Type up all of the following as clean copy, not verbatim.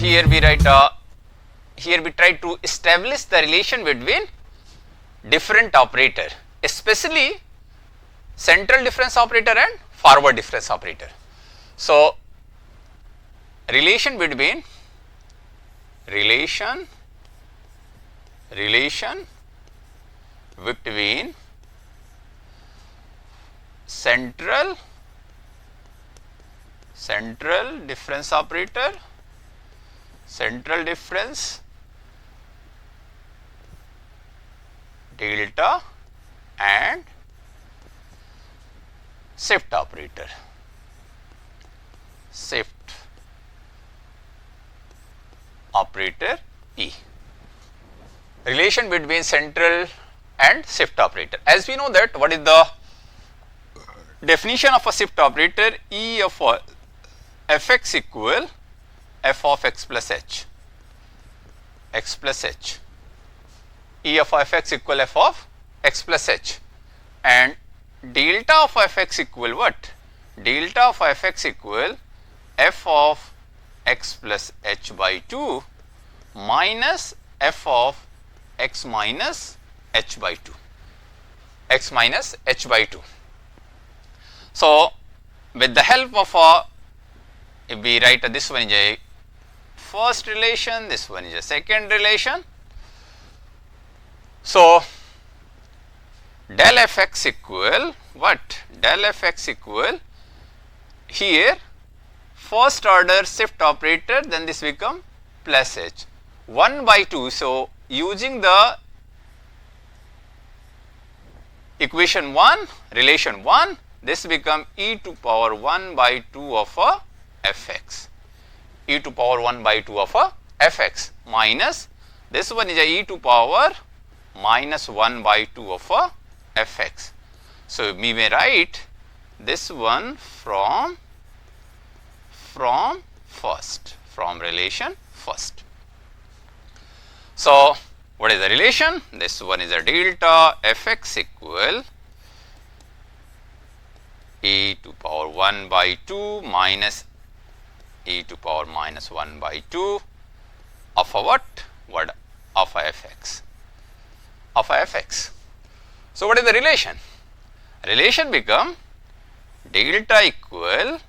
here we write here we try to establish the relation between different operator, especially central difference operator and forward difference operator. So, relation between central difference operator, central difference delta and shift operator, E. Relation between central and shift operator. As we know that what is the definition of a shift operator, E of fx equal f of x plus h, E of fx equal f of x plus h, and delta of fx equal what? Delta of fx equal f of x plus h by 2 minus f of x minus h by 2, x minus h by 2. So, with the help of if we write this one is a first relation, this one is a second relation. So, del fx equal what? Del fx equal here first order shift operator, then this become plus h 1 by 2. So, using the equation 1, relation 1, this become e to power 1 by 2 of a fx, e to power 1 by 2 of a fx minus this one is a e to power minus 1 by 2 of a fx. So, we may write this one from relation first. So, what is the relation? This one is a delta fx equal e to power 1 by 2 minus e to power minus 1 by 2 of a what? Of a fx. So, what is the relation? Relation become delta equal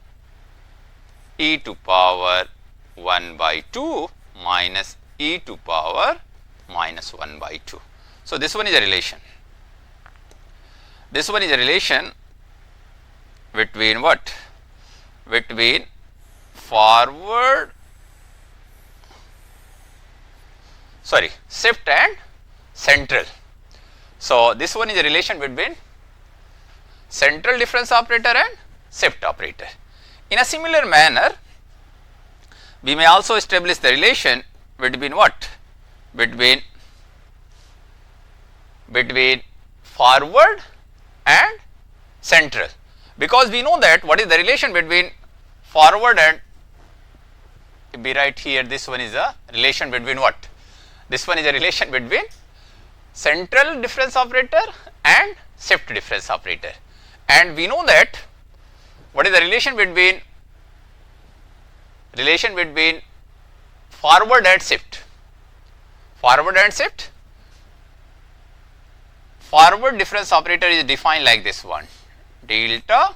e to power 1 by 2 minus e to power minus 1 by 2. So, this one is a relation. This one is a relation between what? Between shift and central. So, this one is a relation between central difference operator and shift operator. In a similar manner, we may also establish the relation between what? Between forward and central, because we know that what is the relation between forward and, if we write here, this one is a relation between what? This one is a relation between central difference operator and shift difference operator, and we know that what is the relation between forward and shift. Forward difference operator is defined like this one: delta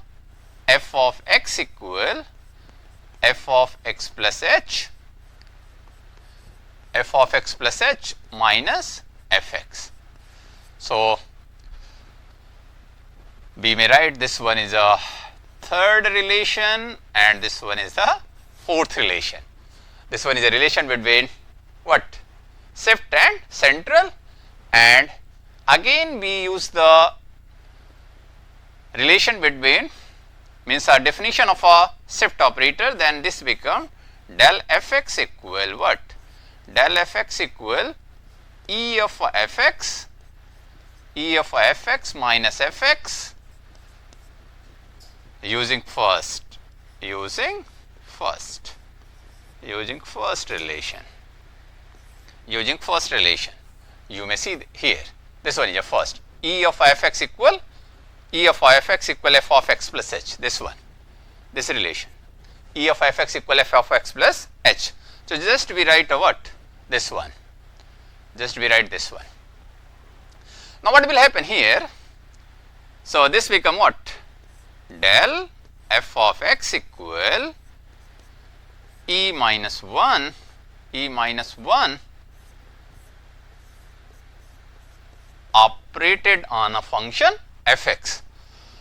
f of x equal f of x plus h, minus fx. So, we may write this one is a third relation and this one is the fourth relation. This one is a relation between what? Shift and central, and again we use the relation between, means our definition of a shift operator, then this become del fx equal what? Del fx equal e of fx minus fx using first relation. You may see here, this one is a first, e of fx equal f of x plus h, this relation, e of fx equal f of x plus h. So just we write a what? This one. Just we write this one. Now what will happen here? So this become what? Del f of x equal e minus 1 operated on a function fx.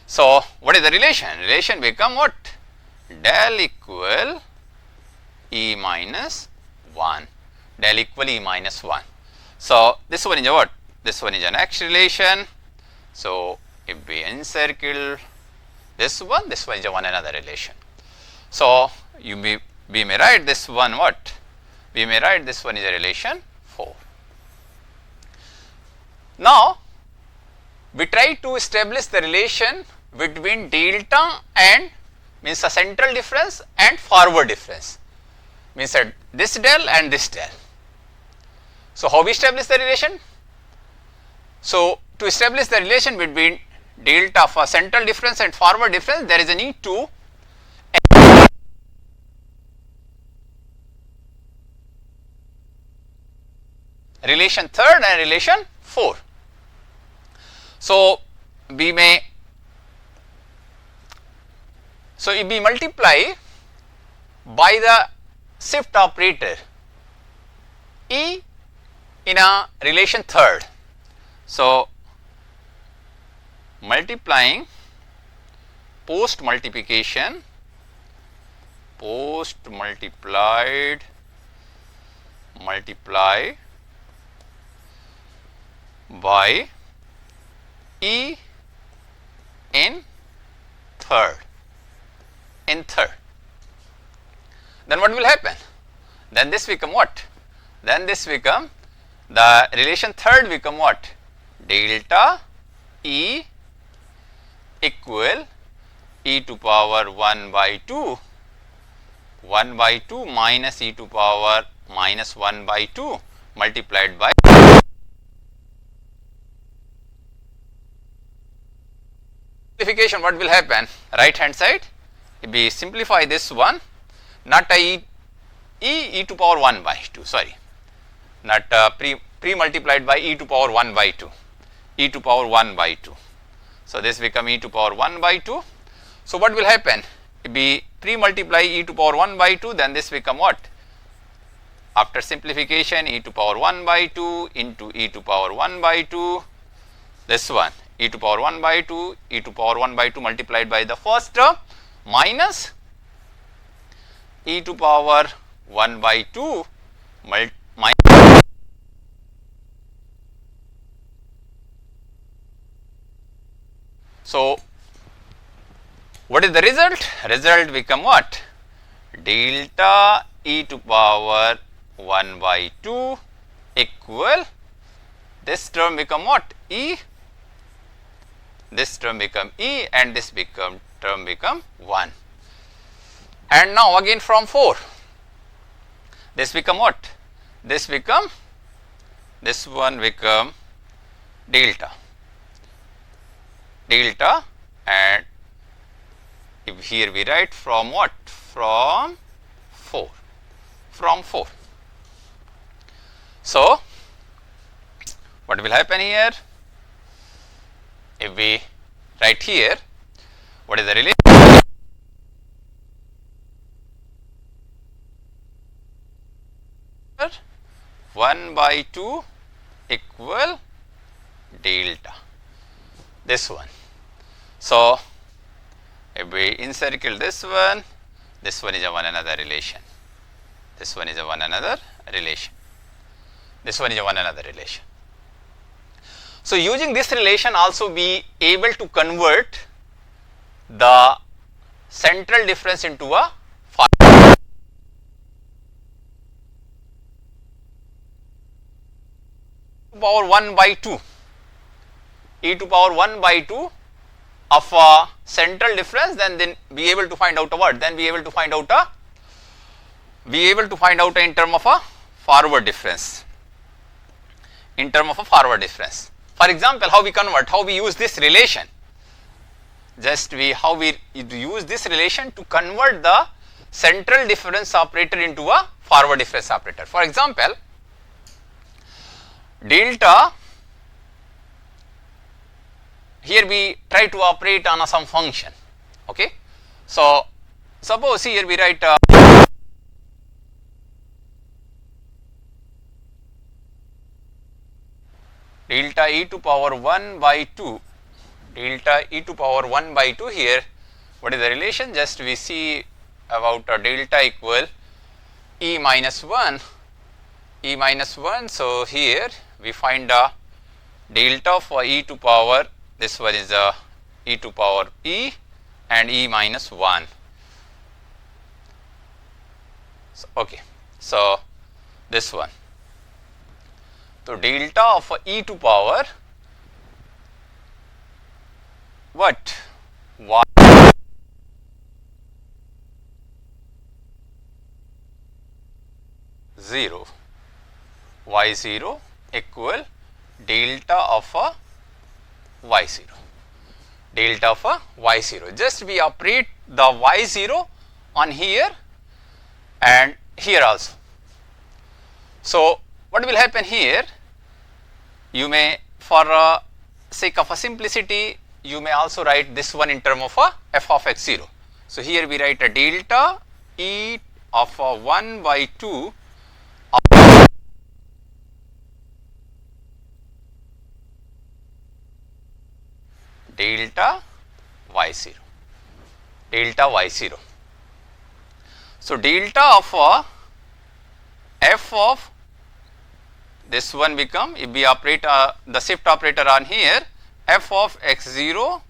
So what is the relation? Relation become what? Del equal e minus 1. Del equal e minus 1. So this one is a what? This one is an x relation. So if we encircle this one is a one another relation. So we may write this one what? We may write this one is a relation 4. Now we try to establish the relation between delta and means a central difference and forward difference, means that this del and this del. So how we establish the relation? So to establish the relation between delta of a central difference and forward difference, there is a need to relation third and relation 4. So we may, so if we multiply by the shift operator e in a relation third. So multiplying post multiplication, post multiplied multiply by e in third, then what will happen? Then this become what? Then this become, the relation third become what? Delta e equal e to power 1 by 2 minus e to power minus 1 by 2 multiplied by simplification. What will happen? Right hand side, if we simplify this one, not a e to power 1 by 2, sorry, not pre multiplied by e to power 1 by 2, e to power 1 by 2. So this become e to power 1 by 2. So what will happen? If we pre multiply e to power 1 by 2, then this become what? After simplification, e to power 1 by 2 into e to power 1 by 2, this one e to power 1 by 2, e to power 1 by 2 multiplied by the first term minus e to power 1 by 2 minus. So what is the result? Result become what? Delta e to power 1 by 2 equal, this term become what? E, this term become e, and this term become 1. And now again from 4, this become what? This one become delta, and if here we write from what? From 4. So what will happen here? If we write here, what is the relation? 1 by 2 equal delta, this one. So if we encircle this one is a one another relation, this one is a one another relation, this one is a one another relation. So using this relation also we able to convert the central difference into a power 1 by 2, e to power 1 by 2 of a central difference, then be able to find out a what? Then be able to find out a, in term of a forward difference, in term of a forward difference. For example, how we convert, how we use this relation, how we use this relation to convert the central difference operator into a forward difference operator. For example, delta, here we try to operate on some function. Okay, so suppose here we write delta e to power 1 by 2, delta e to power 1 by 2 here. What is the relation? Just we see about delta equal e minus 1, e minus 1. So here we find delta for e to power, this one is e to power e and e minus 1. So, okay, so this one. So delta of e to power what? Y 0, y 0 equal delta of y 0, delta of y 0. Just we operate the y 0 on here and here also. So what will happen here? You may, for sake of simplicity, you may also write this one in term of f of x 0. So here we write a delta e of 1 by 2 delta y 0, delta y 0. So delta of f of this one become, if we operate the shift operator on here, f of x 0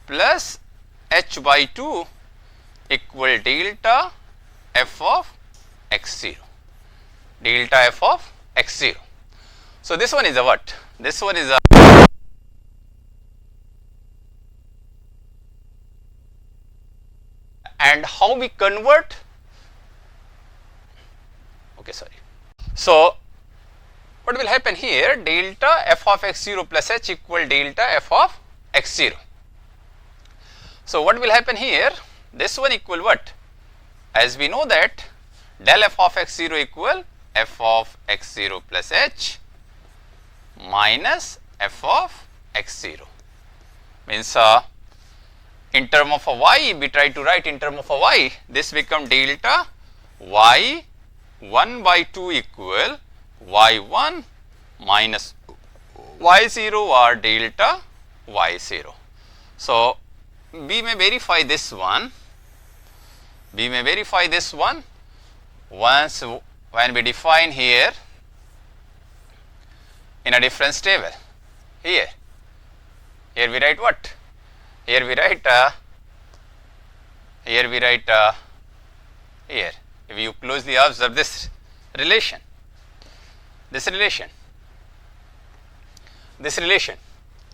plus h by 2 equal delta f of x 0, delta f of x 0. So this one is a what? This one is a, and how we convert, okay, sorry. So what will happen here? Delta f of x 0 plus h equal delta f of x 0. So what will happen here? This one equal what? As we know that del f of x 0 equal f of x 0 plus h minus f of x 0. Means in term of a y, we try to write in term of a y, this become delta y 1 by 2 equal y 1 minus y 0 or delta y 0. So we may verify this one, we may verify this one once when we define here in a difference table. Here we write what? Here we write here, if you closely observe this relation, this relation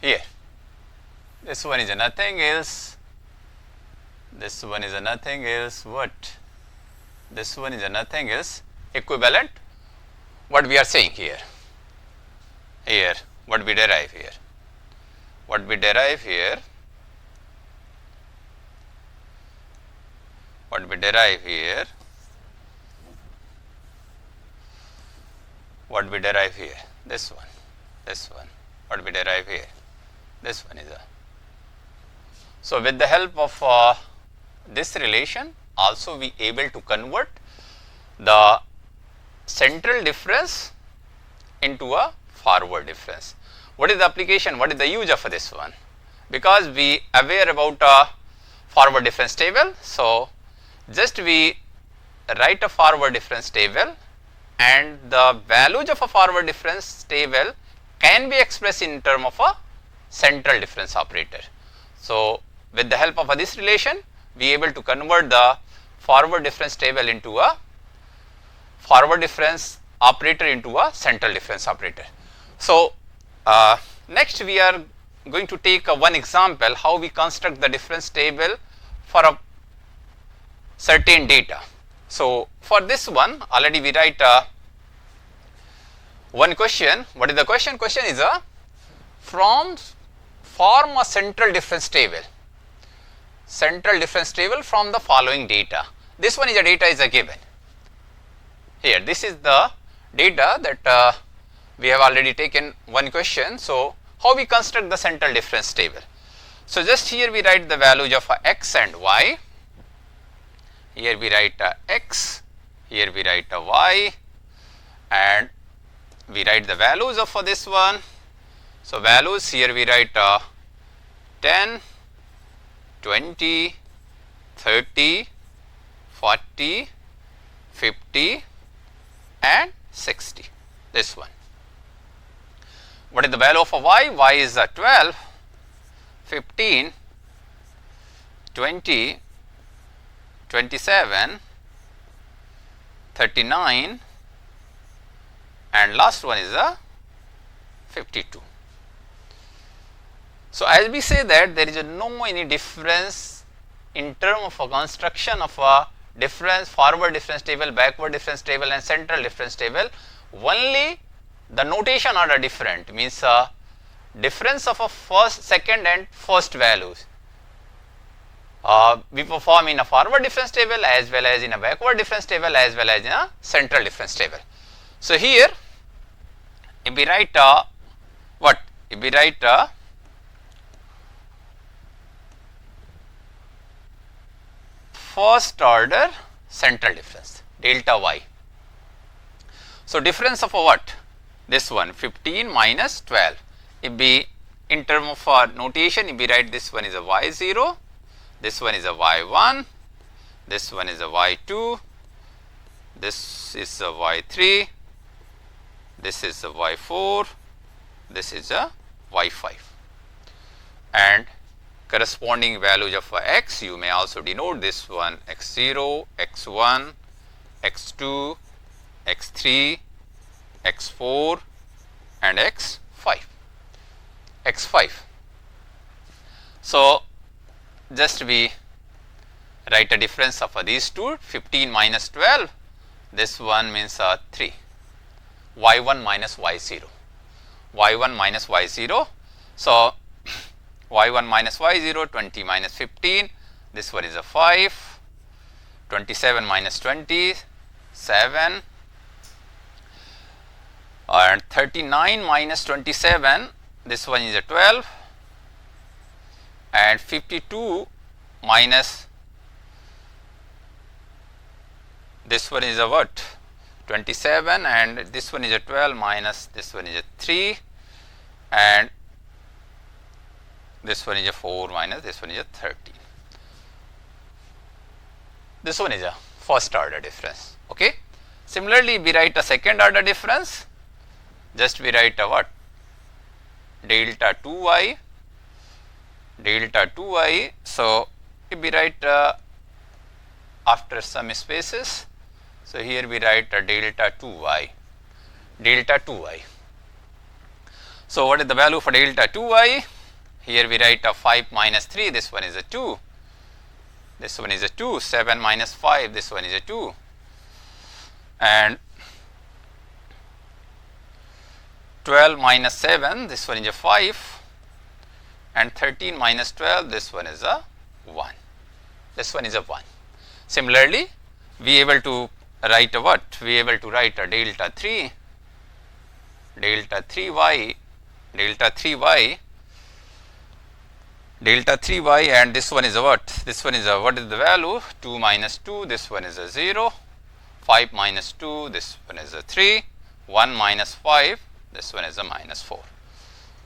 here, this one is a nothing else, this one is a nothing else, what? This one is a nothing else, equivalent what we are saying here, what we derive here, what we derive here, what we derive here, what we derive here, this one, what we derive here, this one is a. So with the help of this relation, also we able to convert the central difference into a forward difference. What is the application? What is the use of this one? Because we aware about a forward difference table, so just we write a forward difference table, and the values of a forward difference table can be expressed in term of a central difference operator. So with the help of this relation, we able to convert the forward difference table into a forward difference operator into a central difference operator. So next we are going to take one example how we construct the difference table for a certain data. So for this one already we write one question. What is the question? Question is form a central difference table from the following data. This one is a data is a given. here. This is the data that we have already taken one question. So, how we construct the central difference table? So, just here we write the values of x and y. Here we write x, here we write y, and we write the values of this one. So, values here we write 10, 20, 30, 40, 50 and 60, this one. What is the value of y? Y is 12, 15, 20, 27, 39 and last one is 52. So, as we say that there is no any difference in terms of a construction of a difference, forward difference table, backward difference table and central difference table, only the notation are different, means difference of a first, second and first values. We perform in a forward difference table as well as in a backward difference table as well as in a central difference table. So, here if we write what? If we write first order central difference delta y. So, difference of what? This one 15 minus 12. If we in term of notation, if we write this one is a y0, this one is a y1, this one is a y2, this is a y3, this is a y4, this is a y5, and corresponding values of x you may also denote this one x0, x1, x2, x3, x4 and x5. So, just we write a difference of these two 15 minus 12, this one means 3, y1 minus y0, y1 minus y0. So, y1 minus y0 20 minus 15, this one is a 5, 27 minus 20 7 and 39 minus 27, this one is a 12 and 52 minus this one is a what? 27 and this one is a 12 minus this one is a 3 and this one is a 4 minus this one is a 13. This one is a first order difference. Okay. Similarly, we write a second order difference. Just we write a what? Delta 2y, delta 2y. So, if we write after some spaces, so here we write a delta 2y, delta 2y. So, what is the value for delta 2y? Here we write a 5 minus 3, this one is a 2, this one is a 2, 7 minus 5, this one is a 2 and 12 minus 7, this one is a 5 and 13 minus 12, this one is a 1, this one is a 1. Similarly, we able to write a what? We able to write a delta 3, delta 3y, delta 3y, delta 3y and this one is a what? This one is a what is the value? 2 minus 2, this one is a 0, 5 minus 2, this one is a 3, 1 minus 5, this one is a minus 4,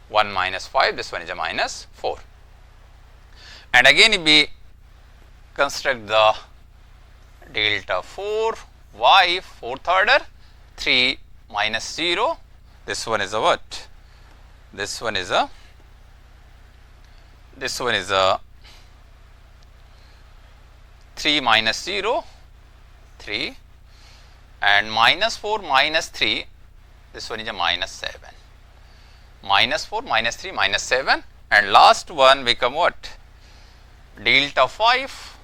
1 minus 5, this one is a minus 4. And again if we construct the delta 4 y fourth order 3 minus 0, this one is a what? This one is a 3 minus 0, 3 and minus 4 minus 3, this one is a minus 7, minus 4 minus 3 minus 7 and last one become what? Delta 5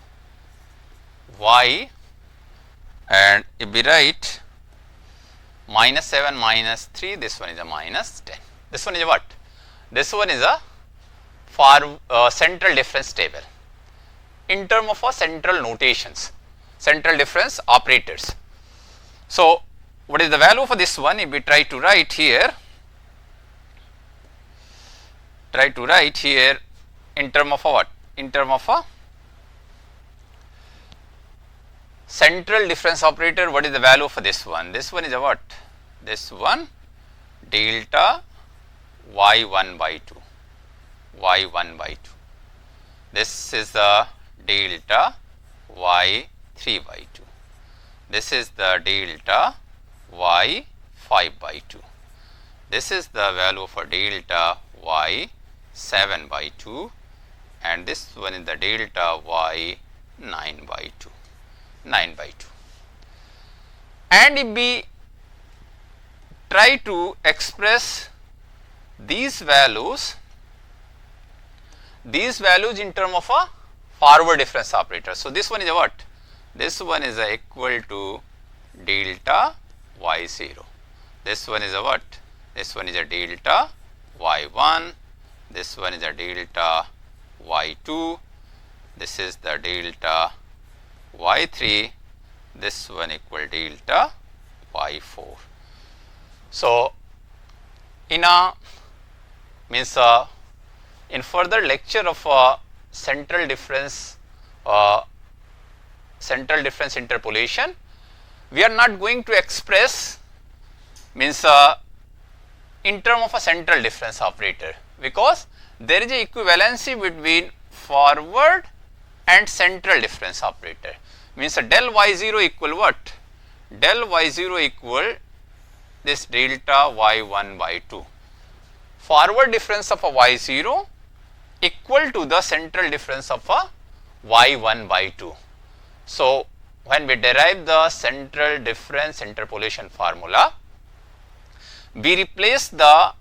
y and if we write minus 7 minus 3, this one is a minus 10. This one is a what? This one is a for central difference table in term of central notations, central difference operators. So, what is the value for this one? If we try to write here, in term of a what? In term of a central difference operator, what is the value for this one? This one is a what? This one delta y1 by 2, y1 by 2. This is the delta y3 by 2. This is the delta y5 by 2. This is the value for delta y7 by 2, and this one is the delta y9 by 2, 9 by 2. And if we try to express these values in terms of a forward difference operator. So, this one is a what? This one is a equal to delta y0. This one is a what? This one is a delta y1. This one is a delta y2. This is the delta y3. This one equal delta y4. So, in further lecture of central difference interpolation, we are not going to express in term of a central difference operator, because there is a equivalency between forward and central difference operator. Means del y0 equal what? Del y0 equal this delta y1 by 2. Forward difference of a y0 equal to the central difference of a y1 by 2. So, when we derive the central difference interpolation formula, we replace the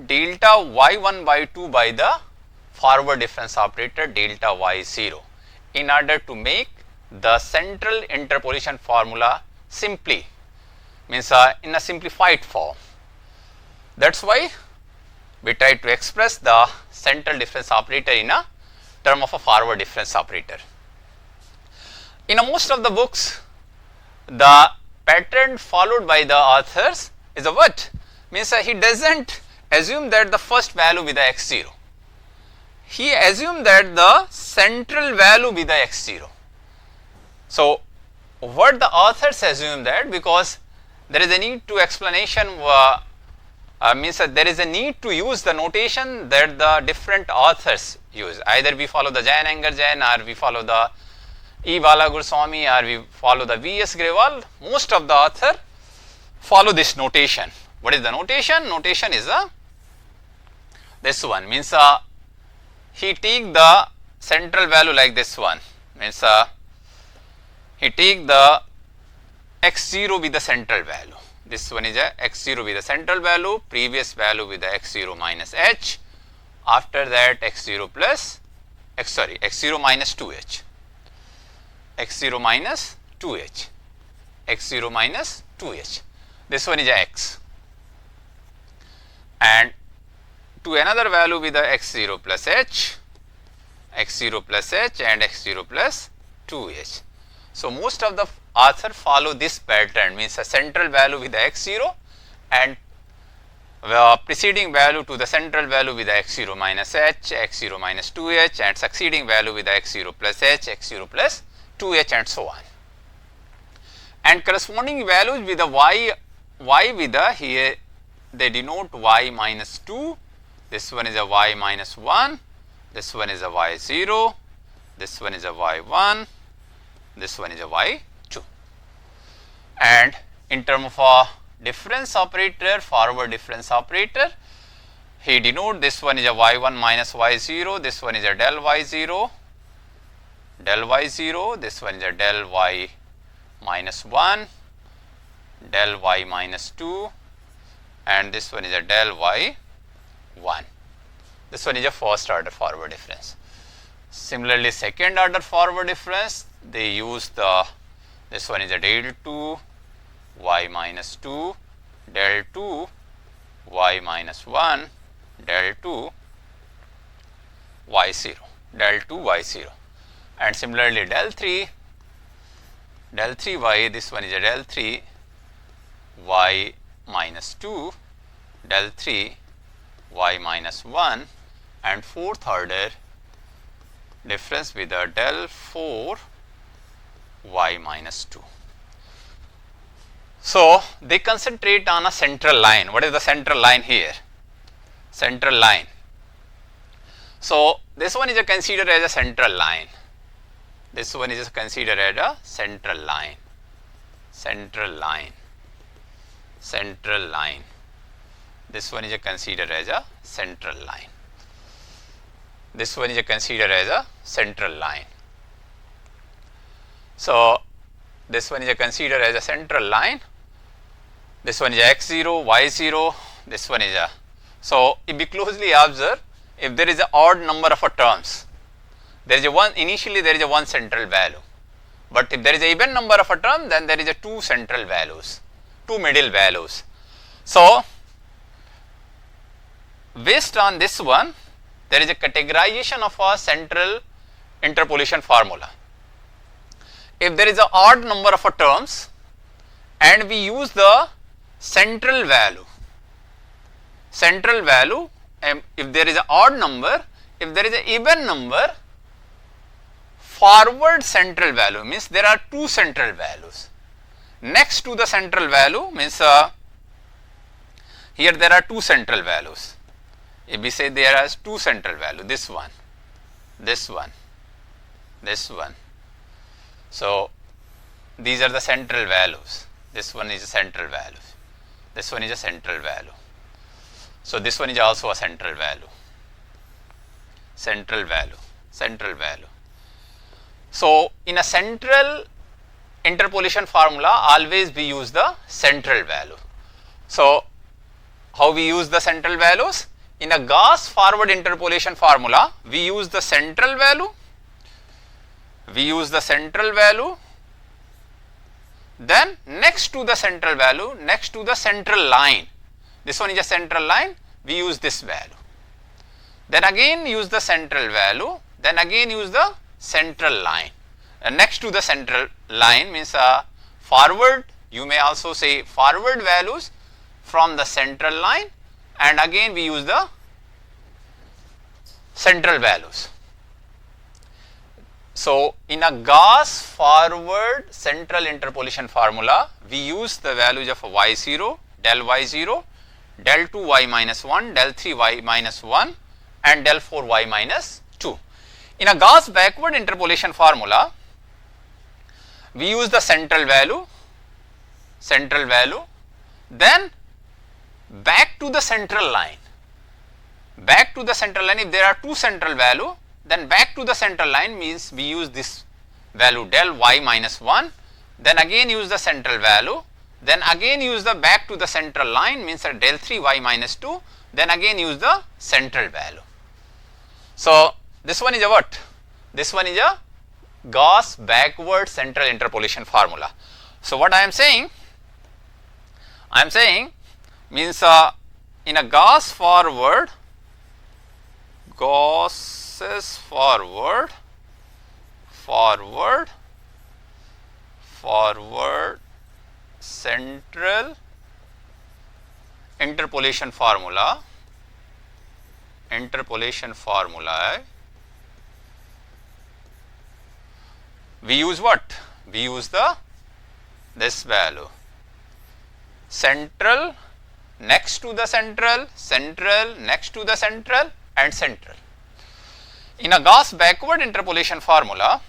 delta y1 by 2 by the forward difference operator delta y0 in order to make the central interpolation formula simply, means in a simplified form. That is why we try to express the central difference operator in a term of a forward difference operator. In most of the books, the pattern followed by the authors is a what? Means he does not assume that the first value be the x0. He assumed that the central value be the x0. So, what the authors assume that, because there is a need to explanation means that there is a need to use the notation that the different authors use. Either we follow the Jain Anger Jain, or we follow the E. Balaguruswamy, or we follow the V. S. Grewal. Most of the author follow this notation. What is the notation? Notation is this one, means he take the central value like this one, means he take the x0 with the central value. This one is a x0 with the central value, previous value with the x0 minus h, after that x0 plus x0 minus 2h, x0 minus 2h, x0 minus 2h. This one is a x, and to another value with the x0 plus h, x0 plus h, and x0 plus 2h. So, most of the author follow this pattern, means a central value with the x0 and preceding value to the central value with the x0 minus h, x0 minus 2h, and succeeding value with the x0 plus h, x0 plus 2h, and so on. And corresponding values with the y with the, here they denote y minus 2, this one is a y minus 1, this one is a y0, this one is a y1, this one is a y2. And in terms of a difference operator, forward difference operator, he denote this one is a y1 minus y0, this one is a del y0, this one is a del y minus 1, del y minus 2, and this one is a del y 1. This one is a first order forward difference. Similarly, second order forward difference, they use the, this one is a del 2 y minus 2, del 2 y minus 1, del 2 y0, del 2 y0, and similarly del 3 y, this one is a del 3 y minus 2, del 3 y minus 1, and fourth order difference with the del 4 y minus 2. So, they concentrate on a central line. What is the central line here? Central line. So, this one is considered as a central line. This one is considered as a central line. Central line. Central line. This one is considered as a central line. This one is considered as a central line. So, this one is considered as a central line. This one is x0, y0. This one is a. So, if we closely observe, if there is an odd number of terms, there is a one, initially there is a one central value. But if there is an even number of a term, then there is a two central values, two middle values. So, based on this one, there is a categorization of a central interpolation formula. If there is an odd number of terms and we use the central value, if there is an odd number, if there is an even number, forward central value means there are two central values. Next to the central value means here there are two central values. If we say there are two central values, this one, this one, this one. So, these are the central values. This one is a central value. This one is a central value. So, this one is also a central value. Central value. Central value. So, in a central interpolation formula, always we use the central value. So, how we use the central values? In a Gauss forward interpolation formula, we use the central value. We use the central value. Then next to the central value, next to the central line, this one is a central line, we use this value. Then again use the central value, then again use the central line. Next to the central line means forward, you may also say forward values from the central line, and again we use the central values. So, in a Gauss forward central interpolation formula, we use the values of y0, del y0, del 2y minus 1, del 3y minus 1, and del 4y minus 2. In a Gauss backward interpolation formula, we use the central value, then back to the central line. Back to the central line, if there are two central value, then back to the central line means we use this value del y minus 1, then again use the central value, then again use the back to the central line means del 3y minus 2, then again use the central value. So, this one is a what? This one is a Gauss backward central interpolation formula. So, what I am saying? I am saying means in a Gauss forward, Gauss's forward central interpolation formula, we use what? We use this value, central next to the central, central next to the central, and central. In a Gauss backward interpolation formula,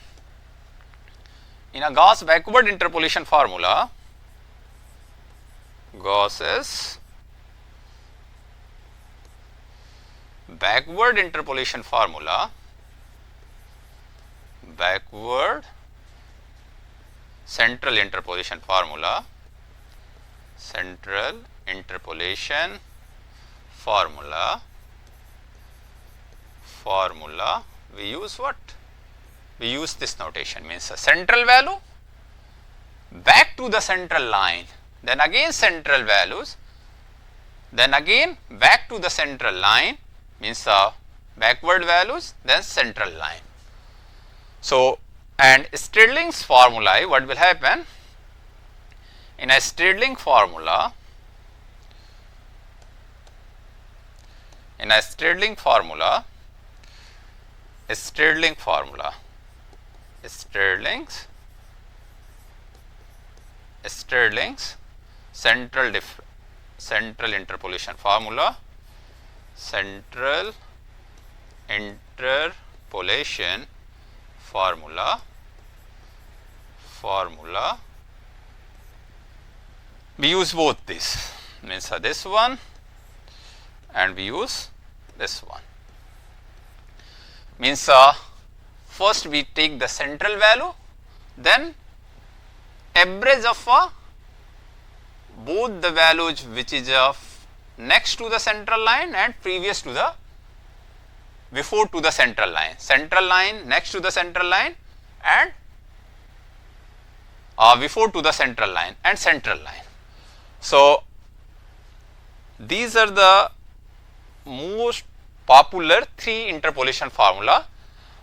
Gauss's backward interpolation formula backward central interpolation formula, we use what? We use this notation, means a central value back to the central line, then again central values, then again back to the central line means backward values, then central line. So, and Stirling's formula, what will happen? in a Stirling formula, Stirling's central interpolation formula, we use both this, means this one and we use this one. Means first we take the central value, then average of both the values which is next to the central line and previous to the before to the central line, next to the central line and before to the central line and central line. So, these are the most popular 3 interpolation formula,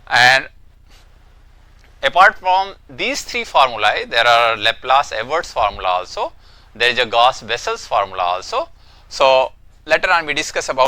and apart from these 3 formulae, there are Laplace-Everts formula also, there is a Gauss-Bessel's formula also. So, later on we discuss about